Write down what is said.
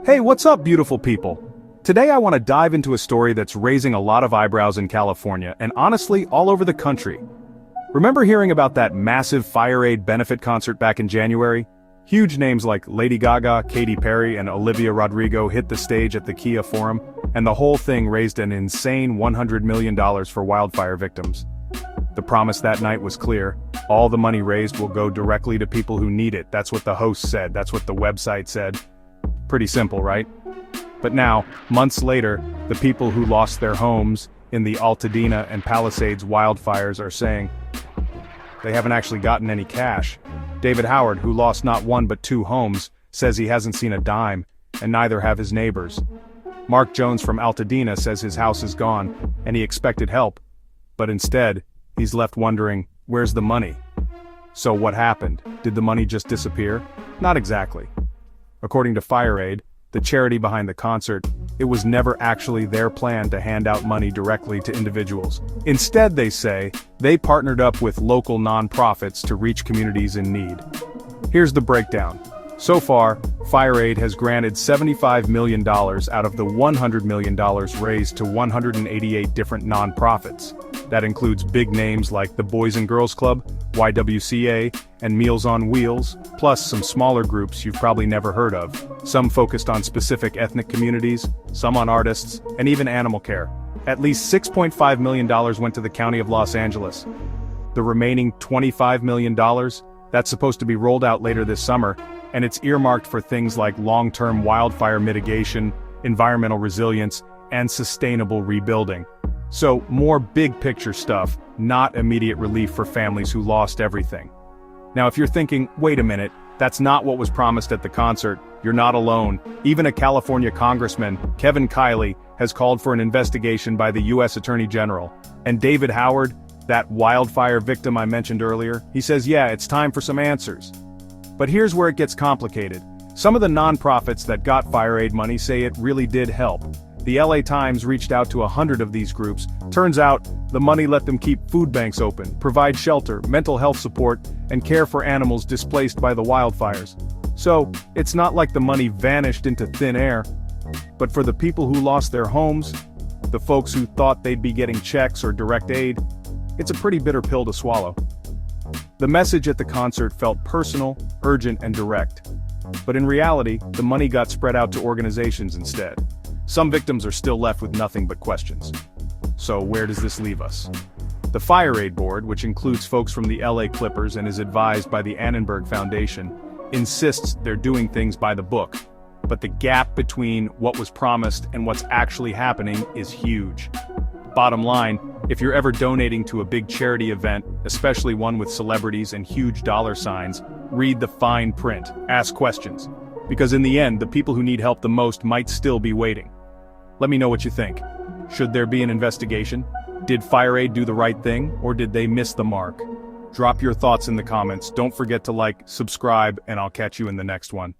Hey, what's up, beautiful people? Today I want to dive into a story that's raising a lot of eyebrows in California and honestly all over the country. Remember hearing about that massive FireAid benefit concert back in January? Huge names like Lady Gaga, Katy Perry, and Olivia Rodrigo hit the stage at the Kia Forum, and the whole thing raised an insane $100 million for wildfire victims. The promise that night was clear: all the money raised will go directly to people who need it. That's what the host said, that's what the website said. Pretty simple, right? But now, months later, the people who lost their homes in the Altadena and Palisades wildfires are saying they haven't actually gotten any cash. David Howard, who lost not one but two homes, says he hasn't seen a dime, and neither have his neighbors. Mark Jones from Altadena says his house is gone, and he expected help, but instead, he's left wondering, where's the money? So what happened? Did the money just disappear? Not exactly. According to FireAid, the charity behind the concert, it was never actually their plan to hand out money directly to individuals. Instead, they say, they partnered up with local nonprofits to reach communities in need. Here's the breakdown. So far, FireAid has granted $75 million out of the $100 million raised to 188 different nonprofits. That includes big names like the Boys and Girls Club, YWCA, and Meals on Wheels, plus some smaller groups you've probably never heard of, some focused on specific ethnic communities, some on artists, and even animal care. At least $6.5 million went to the County of Los Angeles. The remaining $25 million, that's supposed to be rolled out later this summer, and it's earmarked for things like long-term wildfire mitigation, environmental resilience, and sustainable rebuilding. So, more big-picture stuff, not immediate relief for families who lost everything. Now if you're thinking, wait a minute, that's not what was promised at the concert, you're not alone. Even a California congressman, Kevin Kiley, has called for an investigation by the U.S. Attorney General. And David Howard, that wildfire victim I mentioned earlier, he says yeah, it's time for some answers. But here's where it gets complicated. Some of the nonprofits that got FireAid money say it really did help. The LA Times reached out to 100 of these groups. Turns out, the money let them keep food banks open, provide shelter, mental health support, and care for animals displaced by the wildfires. So, it's not like the money vanished into thin air. But for the people who lost their homes, the folks who thought they'd be getting checks or direct aid, it's a pretty bitter pill to swallow. The message at the concert felt personal, urgent, and direct. But in reality, the money got spread out to organizations instead. Some victims are still left with nothing but questions. So where does this leave us? The FireAid board, which includes folks from the LA Clippers and is advised by the Annenberg Foundation, insists they're doing things by the book. But the gap between what was promised and what's actually happening is huge. Bottom line, if you're ever donating to a big charity event, especially one with celebrities and huge dollar signs, read the fine print, ask questions. Because in the end, the people who need help the most might still be waiting. Let me know what you think. Should there be an investigation? Did FireAid do the right thing, or did they miss the mark? Drop your thoughts in the comments. Don't forget to like, subscribe, and I'll catch you in the next one.